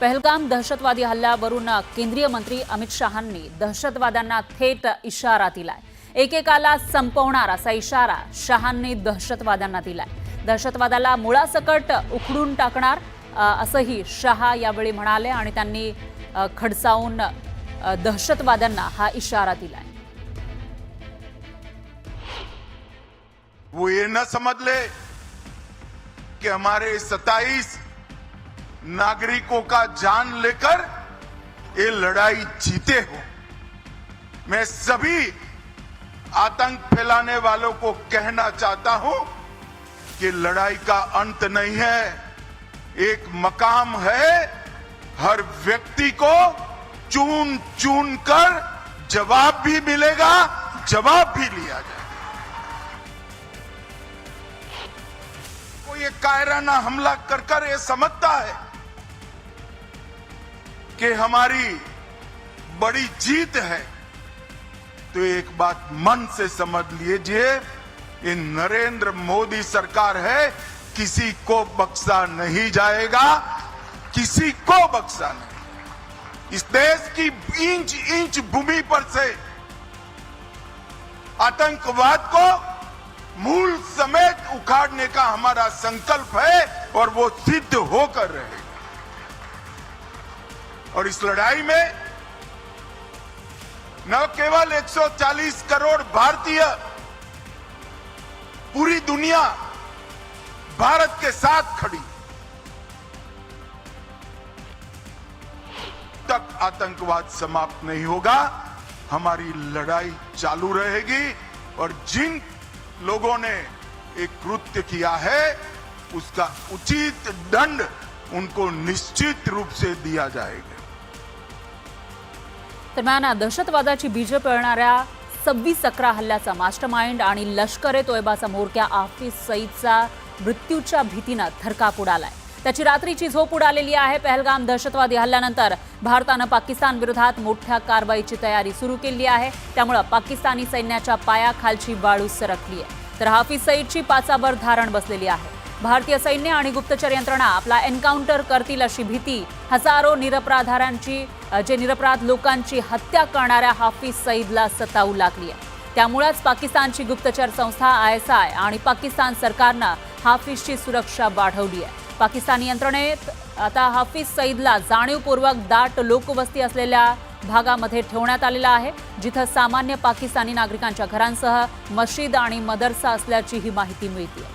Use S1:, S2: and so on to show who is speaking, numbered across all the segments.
S1: पहलगाम दहशतवादी हल्ल्यावरून केंद्रीय मंत्री अमित शहांनी दहशतवाद्यांना थेट इशारा दिलाय। एकेकाला संपवणार असा इशारा शहांनी दहशतवाद्यांना दिलाय। दहशतवादाला मुळासकट उखडून टाकणार असंही शहा यावेळी म्हणाले आणि त्यांनी खडसावून दहशतवाद्यांना हा इशारा दिलाय।
S2: वो ये न समझ ले कि हमारे 27 नागरिकों का जान लेकर ये लड़ाई जीते हो। मैं सभी आतंक फैलाने वालों को कहना चाहता हूं कि लड़ाई का अंत नहीं है, एक मकाम है। हर व्यक्ति को चुन चुन कर जवाब भी मिलेगा, जवाब भी लिया जाएगा। ये कायराना हमला कर कर ये समझता है कि हमारी बड़ी जीत है, तो एक बात मन से समझ लीजिए, ये नरेंद्र मोदी सरकार है, किसी को बख्शा नहीं जाएगा, किसी को बख्शा नहीं। इस देश की इंच इंच भूमि पर से आतंकवाद को मूल समेत उखाड़ने का हमारा संकल्प है और वो सिद्ध होकर रहेगा। और इस लड़ाई में न केवल 140 करोड़ भारतीय, पूरी दुनिया भारत के साथ खड़ी। तक आतंकवाद समाप्त नहीं होगा, हमारी लड़ाई चालू रहेगी। और जिन लोगों ने एक कृत्य किया है उसका उचित दंड उनको निश्चित रूप से दिया जाएगा।
S1: दरम्यान दहशतवादाची बीज पेरणाऱ्या 26/11 हल्ल्याचा मास्टरमाइंड आणि लष्कर ए तोयबाचा म्होरक्या हाफिज सईदचा मृत्यूच्या भीतीनं थरकाप उडालाय। त्याची रात्रीची झोप उडालेली आहे। पहलगाम दहशतवादी हल्ल्यानंतर भारतानं पाकिस्तान विरोधात मोठ्या कारवाईची तयारी सुरू केली आहे। त्यामुळे पाकिस्तानी सैन्याच्या पायाखालची वाळू सरकली आहे। तर हाफिज सईदची पाचावर धारण बसलेली आहे। भारतीय सैन्य आणि गुप्तचर यंत्रणा आपला एन्काउंटर करतील अशी भीती हजारो निरपराध लोकांची हत्या करणाऱ्या हाफिज सईदला सतावू लागली आहे। त्यामुळेच पाकिस्तानची गुप्तचर संस्था ISI आणि पाकिस्तान सरकारनं हाफिजची सुरक्षा वाढवली आहे। पाकिस्तानी यंत्रणेत आता हाफिज सईदला जाणीवपूर्वक दाट लोकवस्ती असलेल्या भागामध्ये ठेवण्यात आलेला आहे, जिथे सामान्य पाकिस्तानी नागरिकांच्या घरांसह मशीद आणि मदरसा असल्याची ही माहिती मिळते।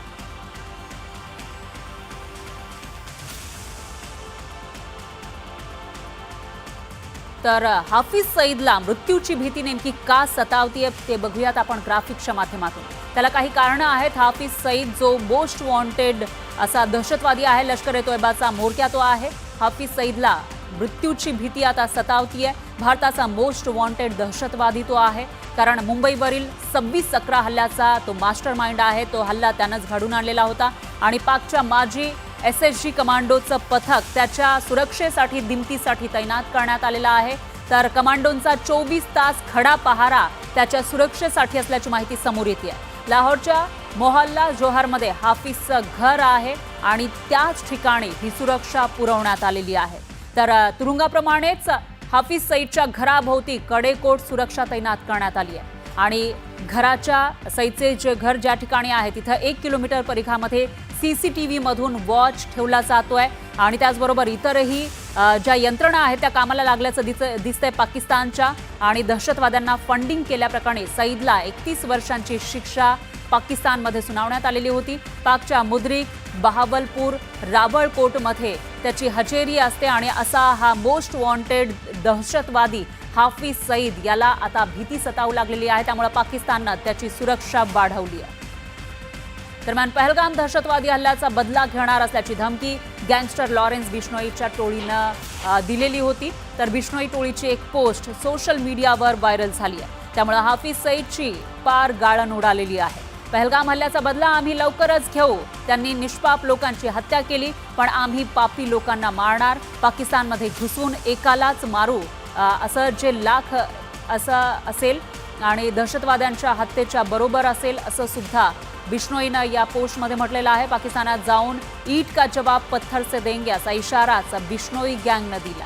S1: तर हाफिज सईदला मृत्यूची भीती नेमकी का सतावतीये ते बघूयात आपण ग्राफिक्सच्या माध्यमातून। त्याला काही कारणं आहेत। हाफिज सईद जो मोस्ट वॉन्टेड असा दहशतवादी आहे, लष्कर ए तोयबाचा म्होरक्या तो आहे। हाफिज सईदला मृत्यूची भीती आता सतावतीये। भारताचा मोस्ट वॉन्टेड दहशतवादी तो आहे, कारण मुंबईवरील 26/11 हल्ल्याचा तो मास्टरमाइंड आहे। तो हल्ला त्यानंच घडून आणलेला होता आणि पाकच्या माजी SSG कमांडोचं पथक त्याच्या सुरक्षेसाठी दिमतीसाठी तैनात करण्यात आलेला आहे। तर कमांडोंचा 24 तास खडा पहारा त्याच्या सुरक्षेसाठी असल्याची माहिती समोर येते आहे। लाहोरच्या मोहल्ला जोहरमध्ये हाफिजचं घर आहे आणि त्याच ठिकाणी ही सुरक्षा पुरवण्यात आलेली आहे। तर तुरुंगाप्रमाणेच हाफिज सईदच्या घराभोवती कडेकोट सुरक्षा तैनात करण्यात आली आहे आणि घराच्या सईदचे जे घर ज्या ठिकाणी आहे तिथे 1 किलोमीटर परिघामध्ये CCTV मधून वॉच ठेवला जातोय आणि त्याचबरोबर इतरही ज्या यंत्रणा आहेत त्या कामाला लागल्याचं दिसतंय पाकिस्तानच्या। आणि दहशतवाद्यांना फंडिंग केल्याप्रकरणी सईदला 31 वर्षांची शिक्षा पाकिस्तानमध्ये सुनावण्यात आलेली होती। पाकच्या मुद्रिक, बहावलपूर, रावळकोटमध्ये त्याची हजेरी असते आणि असा हा मोस्ट वॉन्टेड दहशतवादी हाफिज सईद याला आता भीती सतावू लागलेली आहे। त्यामुळे पाकिस्ताननं त्याची सुरक्षा वाढवली आहे। दरम्यान पहलगाम दहशतवादी हल्ल्याचा बदला घेणार असल्याची धमकी गँगस्टर लॉरेन्स बिश्नोईच्या टोळीनं दिलेली होती। तर बिश्नोई टोळीची एक पोस्ट सोशल मीडियावर व्हायरल झाली आहे। त्यामुळे हाफिज सईदची पार गाळण उडालेली आहे। पहलगाम हल्ल्याचा बदला आम्ही लवकरच घेऊ, त्यांनी निष्पाप लोकांची हत्या केली, पण आम्ही पापी लोकांना मारणार, पाकिस्तानमध्ये घुसून एकालाच मारू असं जे लाख असं असेल आणि दहशतवाद्यांच्या हत्येच्या बरोबर असेल असं सुद्धा बिश्नोईनं या पोस्टमध्ये म्हटलेलं आहे, पाकिस्तानात जाऊन ईट का जवाब पत्थर से देंगे असा इशाराच बिश्नोई गँगनं दिला.